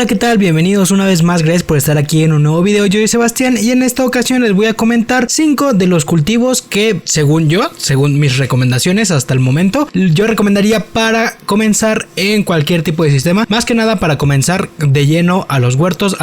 Hola, ¿qué tal? Bienvenidos una vez más, gracias por estar aquí en un nuevo video. Yo soy Sebastián y en esta ocasión les voy a comentar 5 de los cultivos que según mis recomendaciones hasta el momento, yo recomendaría para comenzar en cualquier tipo de sistema. Más que nada para comenzar de lleno a los huertos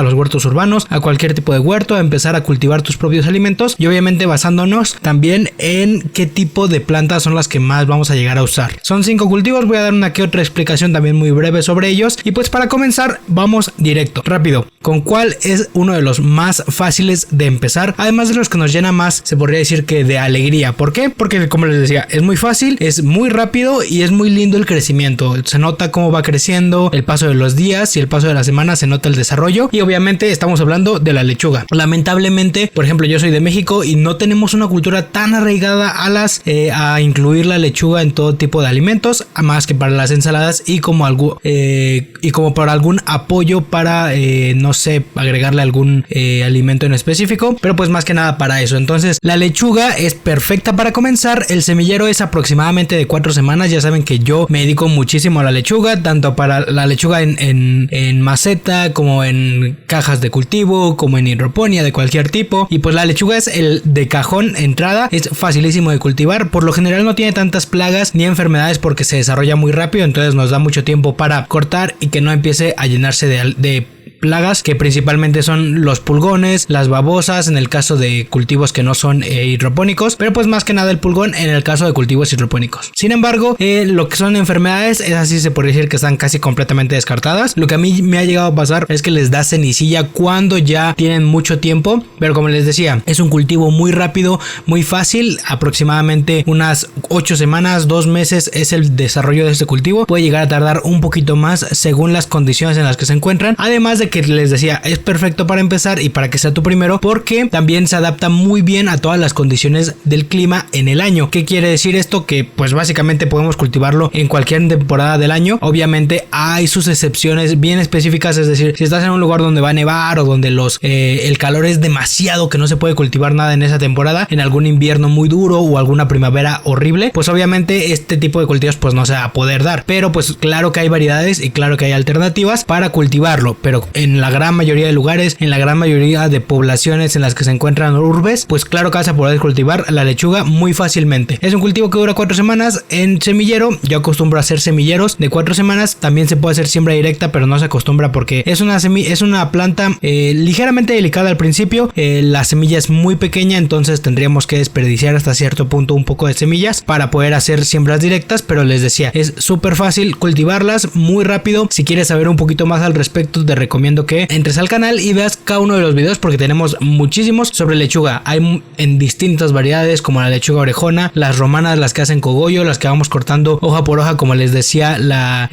urbanos, a cualquier tipo de huerto, a empezar a cultivar tus propios alimentos y obviamente basándonos también en qué tipo de plantas son las que más vamos a llegar a usar. Son 5 cultivos, voy a dar una que otra explicación también muy breve sobre ellos y pues para comenzar vamos directo, rápido. ¿Con cuál es uno de los más fáciles de empezar? Además de los que nos llena más, se podría decir que de alegría. ¿Por qué? Porque como les decía, es muy fácil, es muy rápido y es muy lindo el crecimiento. Se nota cómo va creciendo, el paso de los días y el paso de las semanas, se nota el desarrollo. Y obviamente estamos hablando de la lechuga. Lamentablemente, por ejemplo, yo soy de México y no tenemos una cultura tan arraigada a incluir la lechuga en todo tipo de alimentos, más que para las ensaladas y como para algún apoyo para no sé, agregarle algún alimento en específico, pero pues más que nada para eso. Entonces la lechuga es perfecta para comenzar. El semillero es aproximadamente de 4 semanas. Ya saben que yo me dedico muchísimo a la lechuga, tanto para la lechuga en maceta como en cajas de cultivo, como en hidroponía de cualquier tipo. Y pues la lechuga es el de cajón entrada, es facilísimo de cultivar. Por lo general no tiene tantas plagas ni enfermedades porque se desarrolla muy rápido, entonces nos da mucho tiempo para cortar y que no empiece a llenarse de plagas, que principalmente son los pulgones, las babosas en el caso de cultivos que no son hidropónicos, pero pues más que nada el pulgón en el caso de cultivos hidropónicos. Sin embargo, lo que son enfermedades, es así, se podría decir que están casi completamente descartadas. Lo que a mí me ha llegado a pasar es que les da cenicilla cuando ya tienen mucho tiempo, pero como les decía, es un cultivo muy rápido, muy fácil, aproximadamente unas 8 semanas, 2 meses es el desarrollo de este cultivo. Puede llegar a tardar un poquito más según las condiciones en las que se encuentran, además de que les decía, es perfecto para empezar y para que sea tu primero, porque también se adapta muy bien a todas las condiciones del clima en el año. ¿Qué quiere decir esto? Que pues básicamente podemos cultivarlo en cualquier temporada del año. Obviamente hay sus excepciones bien específicas, es decir, si estás en un lugar donde va a nevar o donde el calor es demasiado que no se puede cultivar nada en esa temporada, en algún invierno muy duro o alguna primavera horrible, pues obviamente este tipo de cultivos pues no se va a poder dar, pero pues claro que hay variedades y claro que hay alternativas para cultivarlo, pero en la gran mayoría de lugares, en la gran mayoría de poblaciones en las que se encuentran urbes, pues claro que vas a poder cultivar la lechuga muy fácilmente. Es un cultivo que dura 4 semanas en semillero. Yo acostumbro a hacer semilleros de 4 semanas. También se puede hacer siembra directa, pero no se acostumbra porque es una planta ligeramente delicada al principio. La semilla es muy pequeña, entonces tendríamos que desperdiciar hasta cierto punto un poco de semillas para poder hacer siembras directas, pero les decía, es súper fácil cultivarlas, muy rápido. Si quieres saber un poquito más al respecto, te recomiendo que entres al canal y veas cada uno de los videos porque tenemos muchísimos sobre lechuga. Hay en distintas variedades como la lechuga orejona, las romanas, las que hacen cogollo, las que vamos cortando hoja por hoja, como les decía, la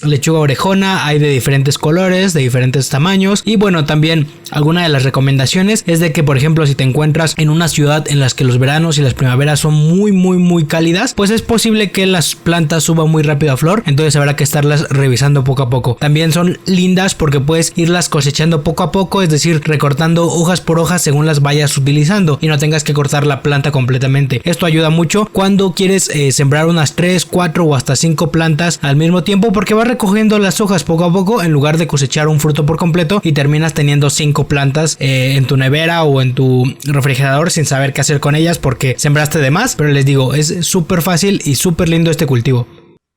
lechuga orejona. Hay de diferentes colores, de diferentes tamaños y bueno, también alguna de las recomendaciones es de que, por ejemplo, si te encuentras en una ciudad en las que los veranos y las primaveras son muy cálidas, pues es posible que las plantas suban muy rápido a flor, entonces habrá que estarlas revisando poco a poco. También son lindas porque puedes irlas cosechando poco a poco, es decir, recortando hojas por hojas según las vayas utilizando y no tengas que cortar la planta completamente. Esto ayuda mucho cuando quieres sembrar unas 3, 4 o hasta 5 plantas al mismo tiempo, porque vas recogiendo las hojas poco a poco en lugar de cosechar un fruto por completo y terminas teniendo 5 plantas en tu nevera o en tu refrigerador sin saber qué hacer con ellas porque sembraste de más. Pero les digo, es súper fácil y súper lindo este cultivo.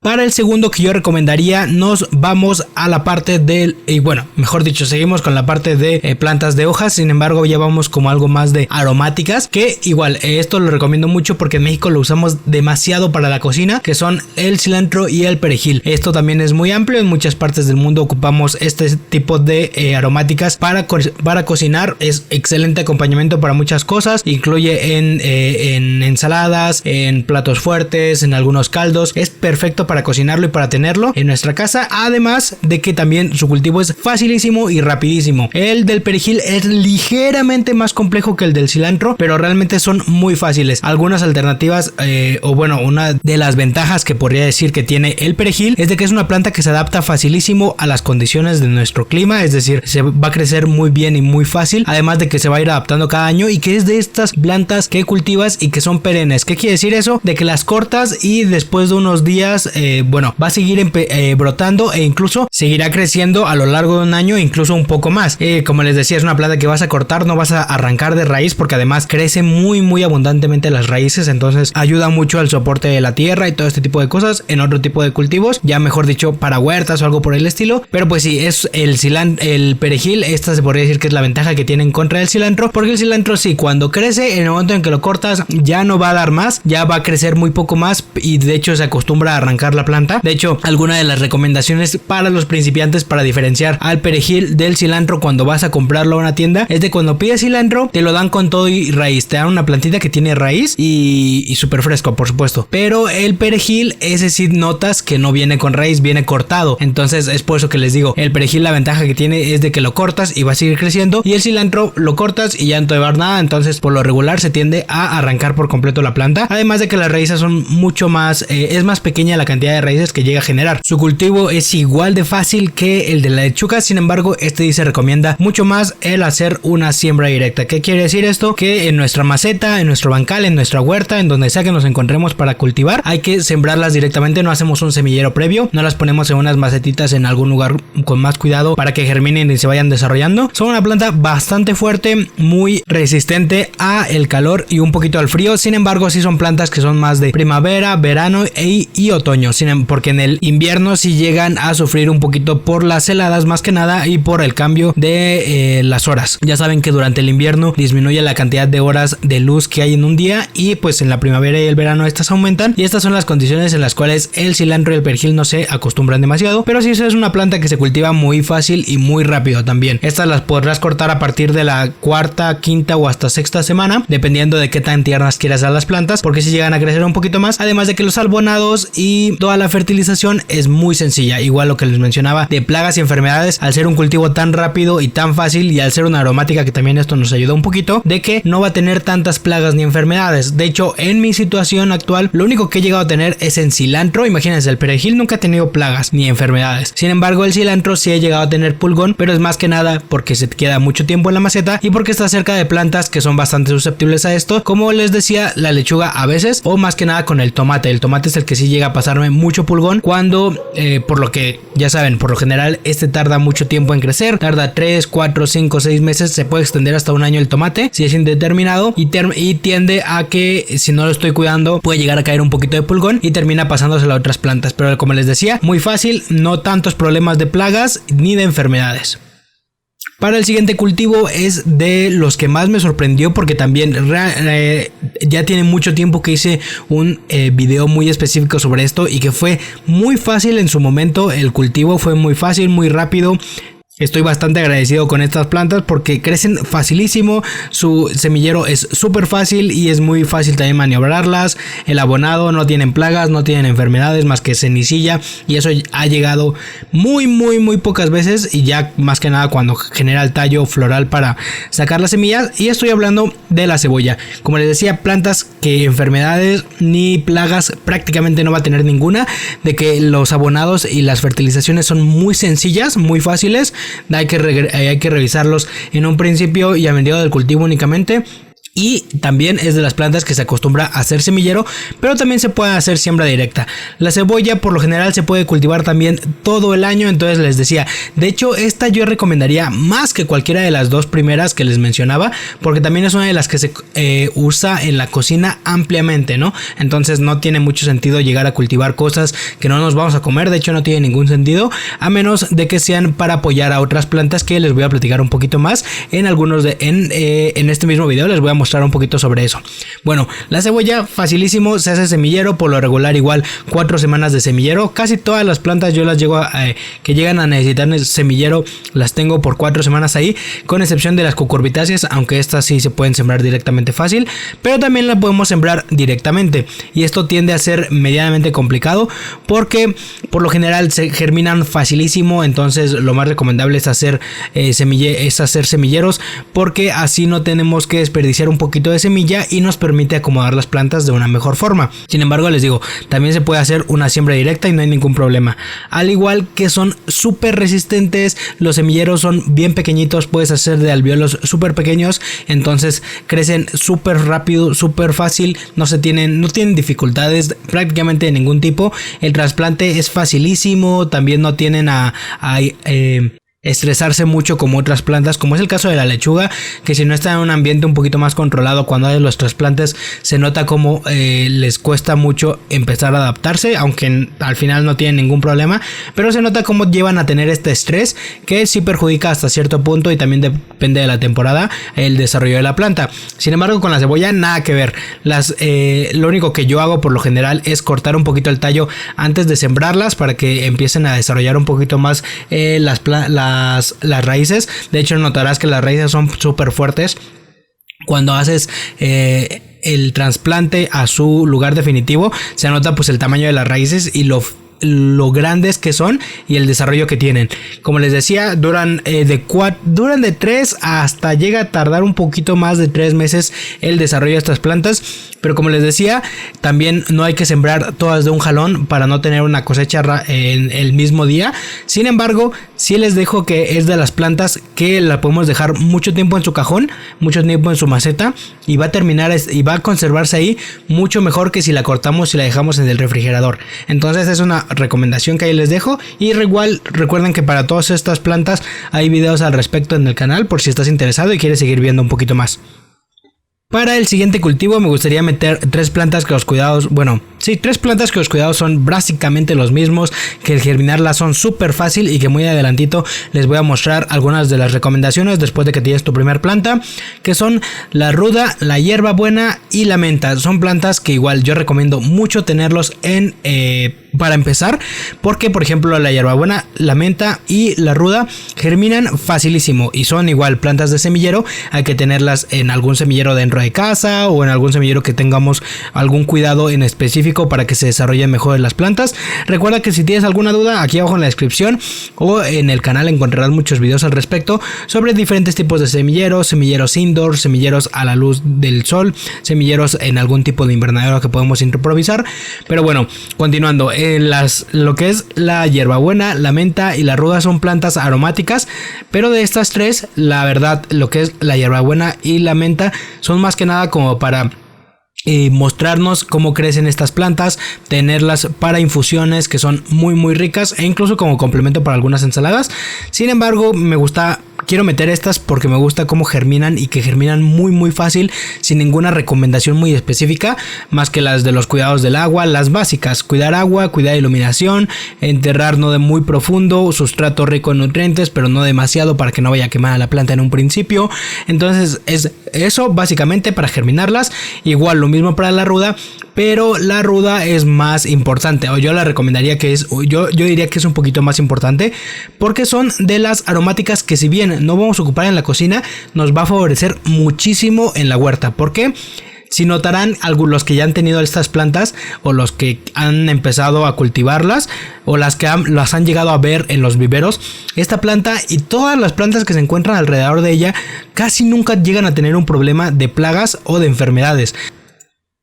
Para el segundo que yo recomendaría, nos vamos a la parte del, y bueno, mejor dicho, seguimos con la parte de plantas de hojas. Sin embargo, ya vamos como algo más de aromáticas, que igual esto lo recomiendo mucho porque en México lo usamos demasiado para la cocina, que son el cilantro y el perejil. Esto también es muy amplio, en muchas partes del mundo ocupamos este tipo de aromáticas para cocinar. Es excelente acompañamiento para muchas cosas, incluye en ensaladas, en platos fuertes, en algunos caldos. Es perfecto para cocinarlo y para tenerlo en nuestra casa, además de que también su cultivo es facilísimo y rapidísimo. El del perejil es ligeramente más complejo que el del cilantro, pero realmente son muy fáciles. Algunas alternativas o bueno, una de las ventajas que podría decir que tiene el perejil es de que es una planta que se adapta facilísimo a las condiciones de nuestro clima, es decir, se va a crecer muy bien y muy fácil, además de que se va a ir adaptando cada año y que es de estas plantas que cultivas y que son perennes. ¿Qué quiere decir eso? De que las cortas y después de unos días va a seguir brotando e incluso seguirá creciendo a lo largo de un año, incluso un poco más. Como les decía, es una planta que vas a cortar, no vas a arrancar de raíz, porque además crece muy abundantemente las raíces, entonces ayuda mucho al soporte de la tierra y todo este tipo de cosas en otro tipo de cultivos, ya mejor dicho para huertas o algo por el estilo. Pero pues sí, es el perejil, esta se podría decir que es la ventaja que tiene en contra del cilantro, porque el cilantro sí, cuando crece, en el momento en que lo cortas ya no va a dar más, ya va a crecer muy poco más, y de hecho se acostumbra a arrancar la planta. De hecho, alguna de las recomendaciones para los principiantes para diferenciar al perejil del cilantro cuando vas a comprarlo a una tienda es de cuando pides cilantro te lo dan con todo y raíz, te dan una plantita que tiene raíz y súper fresco, por supuesto, pero el perejil, ese sí notas que no viene con raíz, viene cortado. Entonces es por eso que les digo, el perejil la ventaja que tiene es de que lo cortas y va a seguir creciendo, y el cilantro lo cortas y ya no te va a dar nada, entonces por lo regular se tiende a arrancar por completo la planta, además de que las raíces son mucho más, es más pequeña la cantidad de raíces que llega a generar. Su cultivo es igual de fácil que el de la lechuga, sin embargo este se recomienda mucho más el hacer una siembra directa. ¿Qué quiere decir esto? Que en nuestra maceta, en nuestro bancal, en nuestra huerta, en donde sea que nos encontremos para cultivar, hay que sembrarlas directamente, no hacemos un semillero previo, no las ponemos en unas macetitas en algún lugar con más cuidado para que germinen y se vayan desarrollando. Son una planta bastante fuerte, muy resistente a el calor y un poquito al frío, sin embargo sí son plantas que son más de primavera, verano y otoño, porque en el invierno sí llegan a sufrir un poquito por las heladas más que nada y por el cambio de las horas. Ya saben que durante el invierno disminuye la cantidad de horas de luz que hay en un día, y pues en la primavera y el verano estas aumentan, y estas son las condiciones en las cuales el cilantro y el perejil no se acostumbran demasiado, pero sí es una planta que se cultiva muy fácil y muy rápido también. Estas las podrás cortar a partir de la cuarta, quinta o hasta sexta semana, dependiendo de qué tan tiernas quieras a las plantas, porque si llegan a crecer un poquito más, además de que los abonados y toda la fertilización es muy sencilla, igual lo que les mencionaba de plagas y enfermedades, al ser un cultivo tan rápido y tan fácil, y al ser una aromática que también esto nos ayuda un poquito, de que no va a tener tantas plagas ni enfermedades. De hecho, en mi situación actual, lo único que he llegado a tener es en cilantro. Imagínense, el perejil nunca ha tenido plagas ni enfermedades, sin embargo el cilantro sí he llegado a tener pulgón, pero es más que nada porque se queda mucho tiempo en la maceta y porque está cerca de plantas que son bastante susceptibles a esto, como les decía, la lechuga a veces, o más que nada con el tomate. El tomate es el que sí llega a pasarme mucho pulgón, cuando por lo que ya saben, por lo general tarda mucho tiempo en crecer, tarda 3, 4, 5, 6 meses, se puede extender hasta un año el tomate si es indeterminado, y tiende a que si no lo estoy cuidando puede llegar a caer un poquito de pulgón y termina pasándose a otras plantas. Pero como les decía, muy fácil, no tantos problemas de plagas ni de enfermedades. Para el siguiente cultivo es de los que más me sorprendió, porque también ya tiene mucho tiempo que hice un video muy específico sobre esto, y que fue muy fácil en su momento. El cultivo fue muy fácil, muy rápido. Estoy bastante agradecido con estas plantas porque crecen facilísimo, su semillero es súper fácil y es muy fácil también maniobrarlas. El abonado, no tienen plagas, no tienen enfermedades más que cenicilla, y eso ha llegado muy pocas veces, y ya más que nada cuando genera el tallo floral para sacar las semillas. Y estoy hablando de la cebolla. Como les decía, plantas que enfermedades ni plagas prácticamente no va a tener ninguna, de que los abonados y las fertilizaciones son muy sencillas, muy fáciles. Hay que revisarlos en un principio y a mediado del cultivo únicamente. Y también es de las plantas que se acostumbra a hacer semillero, pero también se puede hacer siembra directa. La cebolla por lo general se puede cultivar también todo el año, entonces les decía, de hecho esta yo recomendaría más que cualquiera de las dos primeras que les mencionaba, porque también es una de las que se usa en la cocina ampliamente, ¿no? Entonces no tiene mucho sentido llegar a cultivar cosas que no nos vamos a comer. De hecho no tiene ningún sentido, a menos de que sean para apoyar a otras plantas, que les voy a platicar un poquito más en algunos en este mismo video. Les voy a mostrar un poquito sobre eso. Bueno, la cebolla facilísimo, se hace semillero, por lo regular igual 4 semanas de semillero. Casi todas las plantas yo las llego que llegan a necesitar semillero, las tengo por 4 semanas ahí, con excepción de las cucurbitáceas, aunque estas sí se pueden sembrar directamente fácil, pero también las podemos sembrar directamente, y esto tiende a ser medianamente complicado porque por lo general se germinan facilísimo. Entonces lo más recomendable es hacer semilleros, porque así no tenemos que desperdiciar un poquito de semilla y nos permite acomodar las plantas de una mejor forma. Sin embargo, les digo, también se puede hacer una siembra directa y no hay ningún problema. Al igual que son súper resistentes, los semilleros son bien pequeñitos, puedes hacer de alvéolos súper pequeños, entonces crecen súper rápido, súper fácil, no tienen dificultades prácticamente de ningún tipo. El trasplante es facilísimo, también no tienen estresarse mucho como otras plantas, como es el caso de la lechuga, que si no está en un ambiente un poquito más controlado, cuando hay los trasplantes se nota como les cuesta mucho empezar a adaptarse, aunque al final no tienen ningún problema, pero se nota como llevan a tener este estrés que sí perjudica hasta cierto punto, y también depende de la temporada el desarrollo de la planta. Sin embargo, con la cebolla nada que ver. Lo único que yo hago por lo general es cortar un poquito el tallo antes de sembrarlas para que empiecen a desarrollar un poquito más las raíces. De hecho, notarás que las raíces son súper fuertes cuando haces el trasplante a su lugar definitivo. Se nota pues el tamaño de las raíces y lo grandes que son y el desarrollo que tienen. Como les decía, duran de 3 hasta llega a tardar un poquito más de 3 meses el desarrollo de estas plantas. Pero como les decía, también no hay que sembrar todas de un jalón para no tener una cosecha en el mismo día. Sin embargo, sí les dejo que es de las plantas que la podemos dejar mucho tiempo en su cajón, mucho tiempo en su maceta, y va a conservarse ahí mucho mejor que si la cortamos y la dejamos en el refrigerador. Entonces es una recomendación que ahí les dejo. Y igual recuerden que para todas estas plantas hay videos al respecto en el canal, por si estás interesado y quieres seguir viendo un poquito más. Para el siguiente cultivo me gustaría meter tres plantas que los cuidados son básicamente los mismos, que el germinarlas son súper fácil y que muy adelantito les voy a mostrar algunas de las recomendaciones después de que tienes tu primer planta, que son la ruda, la hierbabuena y la menta. Son plantas que igual yo recomiendo mucho tenerlos para empezar, porque por ejemplo la hierbabuena, la menta y la ruda germinan facilísimo y son igual plantas de semillero. Hay que tenerlas en algún semillero dentro de casa o en algún semillero que tengamos algún cuidado en específico para que se desarrollen mejor las plantas. Recuerda que si tienes alguna duda, aquí abajo en la descripción o en el canal encontrarás muchos videos al respecto sobre diferentes tipos de semilleros indoor, semilleros a la luz del sol, semilleros en algún tipo de invernadero que podemos improvisar. Pero bueno, continuando, lo que es la hierbabuena, la menta y la ruda son plantas aromáticas, pero de estas tres, la verdad, lo que es la hierbabuena y la menta son más que nada como para mostrarnos cómo crecen estas plantas, tenerlas para infusiones que son muy ricas e incluso como complemento para algunas ensaladas. Sin embargo, quiero meter estas porque me gusta cómo germinan y que germinan muy fácil, sin ninguna recomendación muy específica, más que las de los cuidados del agua, las básicas: cuidar agua, cuidar iluminación, enterrar no de muy profundo, sustrato rico en nutrientes pero no demasiado para que no vaya a quemar a la planta en un principio. Entonces es eso básicamente para germinarlas. Igual lo mismo para la ruda, pero la ruda es más importante, o yo la recomendaría yo diría que es un poquito más importante, porque son de las aromáticas que, si bien no vamos a ocupar en la cocina, nos va a favorecer muchísimo en la huerta. ¿Por qué? Si notarán, algunos que ya han tenido estas plantas o los que han empezado a cultivarlas o las han llegado a ver en los viveros, esta planta y todas las plantas que se encuentran alrededor de ella casi nunca llegan a tener un problema de plagas o de enfermedades.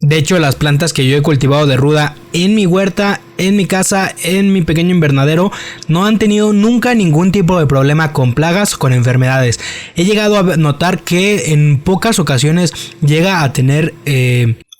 De hecho, las plantas que yo he cultivado de ruda en mi huerta, en mi casa, en mi pequeño invernadero, no han tenido nunca ningún tipo de problema con plagas o con enfermedades. He llegado a notar que en pocas ocasiones llega a tener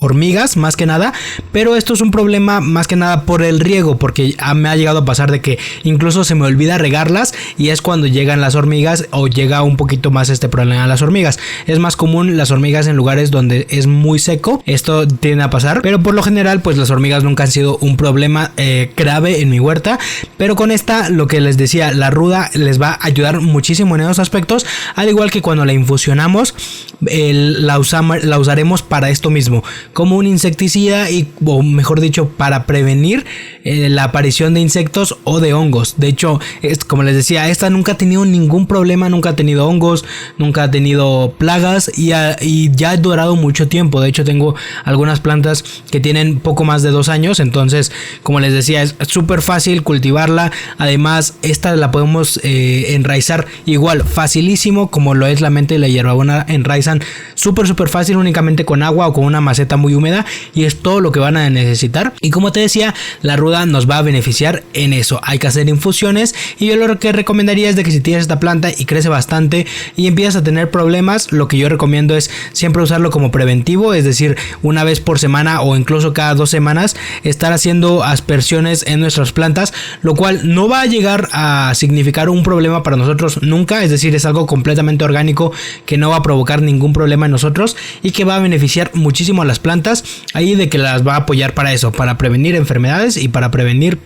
hormigas más que nada, pero esto es un problema más que nada por el riego, porque me ha llegado a pasar de que incluso se me olvida regarlas y es cuando llegan las hormigas o llega un poquito más este problema a las hormigas. Es más común las hormigas en lugares donde es muy seco, esto tiende a pasar, pero por lo general pues las hormigas nunca han sido un problema grave en mi huerta. Pero con esta, lo que les decía, la ruda les va a ayudar muchísimo en esos aspectos, al igual que cuando la infusionamos la usaremos para esto mismo, como un insecticida o mejor dicho, para prevenir la aparición de insectos o de hongos. De hecho, como les decía, esta nunca ha tenido ningún problema, nunca ha tenido hongos, nunca ha tenido plagas y ya ha durado mucho tiempo. De hecho, tengo algunas plantas que tienen poco más de 2 años, entonces, como les decía, es súper fácil cultivarla. Además, esta la podemos enraizar igual facilísimo como lo es la menta y la hierbabuena enraizan empiezan súper fácil, únicamente con agua o con una maceta muy húmeda, y es todo lo que van a necesitar. Y como te decía, la ruda nos va a beneficiar en eso. Hay que hacer infusiones, y yo lo que recomendaría es de que si tienes esta planta y crece bastante y empiezas a tener problemas, lo que yo recomiendo es siempre usarlo como preventivo, es decir, una vez por semana o incluso cada 2 semanas estar haciendo aspersiones en nuestras plantas, lo cual no va a llegar a significar un problema para nosotros nunca, es decir, es algo completamente orgánico que no va a provocar ningún problema en nosotros y que va a beneficiar muchísimo a las plantas, ahí de que las va a apoyar para eso, para prevenir enfermedades y para prevenir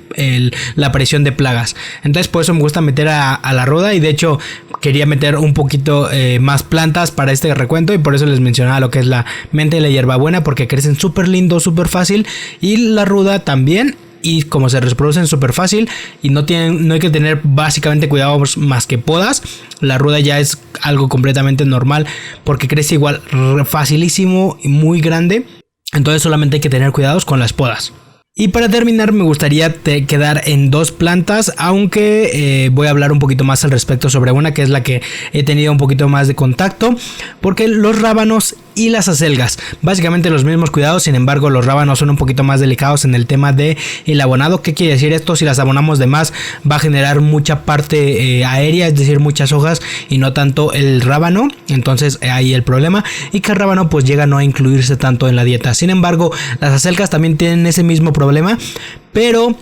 la aparición de plagas. Entonces por eso me gusta meter a la ruda, y de hecho quería meter un poquito más plantas para este recuento, y por eso les mencionaba lo que es la menta y la hierbabuena, porque crecen súper lindo, súper fácil, y la ruda también. Y como se reproducen súper fácil y no hay que tener básicamente cuidados más que podas, la ruda ya es algo completamente normal porque crece igual facilísimo y muy grande. Entonces solamente hay que tener cuidados con las podas. Y para terminar me gustaría quedar en 2 plantas, aunque voy a hablar un poquito más al respecto sobre una que es la que he tenido un poquito más de contacto, porque los rábanos y las acelgas, básicamente los mismos cuidados, sin embargo los rábanos son un poquito más delicados en el tema de el abonado. ¿Qué quiere decir esto? Si las abonamos de más va a generar mucha parte aérea, es decir, muchas hojas y no tanto el rábano, entonces ahí el problema, y que el rábano pues llega a no incluirse tanto en la dieta. Sin embargo, las acelgas también tienen ese mismo problema, pero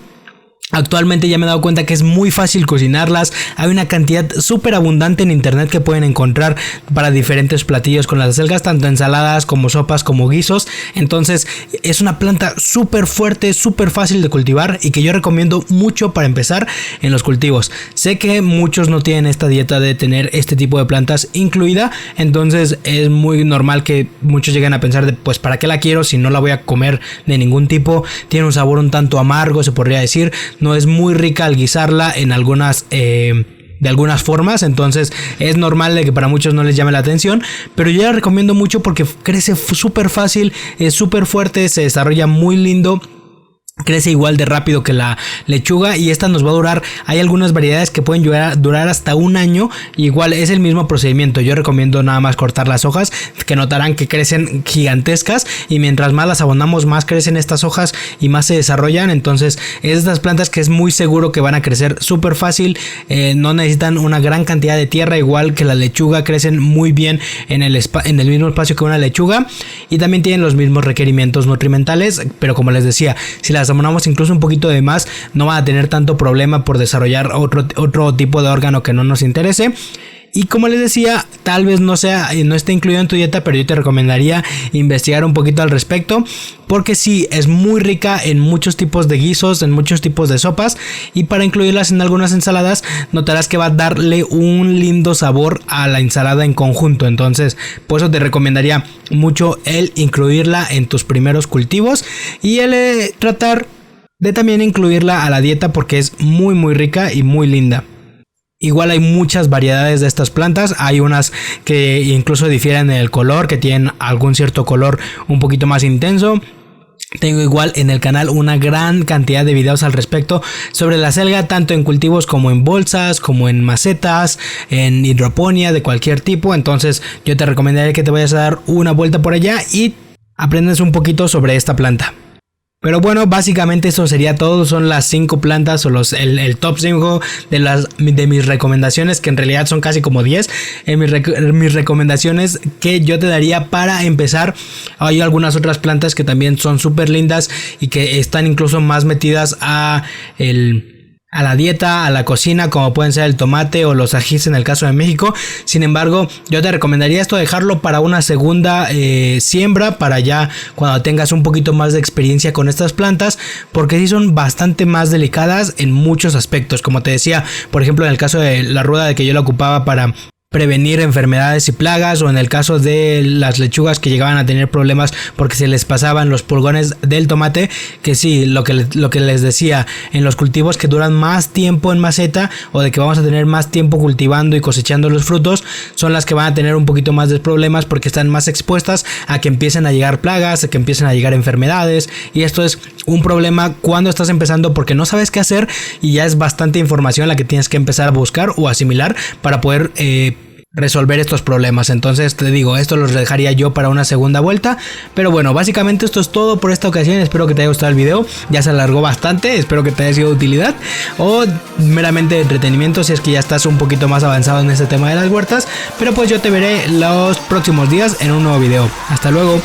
actualmente ya me he dado cuenta que es muy fácil cocinarlas. Hay una cantidad súper abundante en internet que pueden encontrar para diferentes platillos con las acelgas, tanto ensaladas como sopas como guisos. Entonces es una planta súper fuerte, súper fácil de cultivar y que yo recomiendo mucho para empezar en los cultivos. Sé que muchos no tienen esta dieta de tener este tipo de plantas incluida, entonces es muy normal que muchos lleguen a pensar de pues ¿para qué la quiero si no la voy a comer de ningún tipo? Tiene un sabor un tanto amargo, se podría decir. No es muy rica al guisarla en algunas de algunas formas, entonces es normal de que para muchos no les llame la atención, pero yo la recomiendo mucho porque crece súper fácil, es súper fuerte, se desarrolla muy lindo. Crece igual de rápido que la lechuga y esta nos va a durar. Hay algunas variedades que pueden durar hasta 1 año. Igual es el mismo procedimiento. Yo recomiendo nada más cortar las hojas, que notarán que crecen gigantescas y mientras más las abonamos más crecen estas hojas y más se desarrollan. Entonces es de estas plantas que es muy seguro que van a crecer súper fácil. No necesitan una gran cantidad de tierra, igual que la lechuga, crecen muy bien en el mismo espacio que una lechuga y también tienen los mismos requerimientos nutrimentales, pero como les decía, si las abonamos incluso un poquito de más, no van a tener tanto problema por desarrollar otro tipo de órgano que no nos interese. Y como les decía, tal vez no esté incluido en tu dieta, pero yo te recomendaría investigar un poquito al respecto, porque sí, es muy rica en muchos tipos de guisos, en muchos tipos de sopas, y para incluirlas en algunas ensaladas, notarás que va a darle un lindo sabor a la ensalada en conjunto. Entonces, por eso te recomendaría mucho el incluirla en tus primeros cultivos y el tratar de también incluirla a la dieta porque es muy muy rica y muy linda. Igual hay muchas variedades de estas plantas, hay unas que incluso difieren en el color, que tienen algún cierto color un poquito más intenso. Tengo igual en el canal una gran cantidad de videos al respecto sobre la acelga, tanto en cultivos como en bolsas, como en macetas, en hidroponía de cualquier tipo. Entonces yo te recomendaría que te vayas a dar una vuelta por allá y aprendas un poquito sobre esta planta. Pero bueno, básicamente eso sería todo. Son las 5 plantas o el top 5 de mis recomendaciones, que en realidad son casi como 10. Mis recomendaciones que yo te daría para empezar. Hay algunas otras plantas que también son súper lindas y que están incluso más metidas a la dieta, a la cocina, como pueden ser el tomate o los ajís en el caso de México. Sin embargo, yo te recomendaría esto, dejarlo para una segunda siembra, para ya cuando tengas un poquito más de experiencia con estas plantas, porque sí son bastante más delicadas en muchos aspectos. Como te decía, por ejemplo, en el caso de la ruda, de que yo la ocupaba para prevenir enfermedades y plagas, o en el caso de las lechugas que llegaban a tener problemas porque se les pasaban los pulgones del tomate, que sí, lo que les decía, en los cultivos que duran más tiempo en maceta o de que vamos a tener más tiempo cultivando y cosechando los frutos, son las que van a tener un poquito más de problemas porque están más expuestas a que empiecen a llegar plagas, a que empiecen a llegar enfermedades, y esto es un problema cuando estás empezando porque no sabes qué hacer y ya es bastante información la que tienes que empezar a buscar o asimilar para poder resolver estos problemas. Entonces te digo, esto los dejaría yo para una segunda vuelta. Pero bueno, básicamente esto es todo por esta ocasión. Espero que te haya gustado el video. Ya se alargó bastante, espero que te haya sido de utilidad o meramente de entretenimiento si es que ya estás un poquito más avanzado en este tema de las huertas. Pero pues yo te veré los próximos días en un nuevo video. Hasta luego.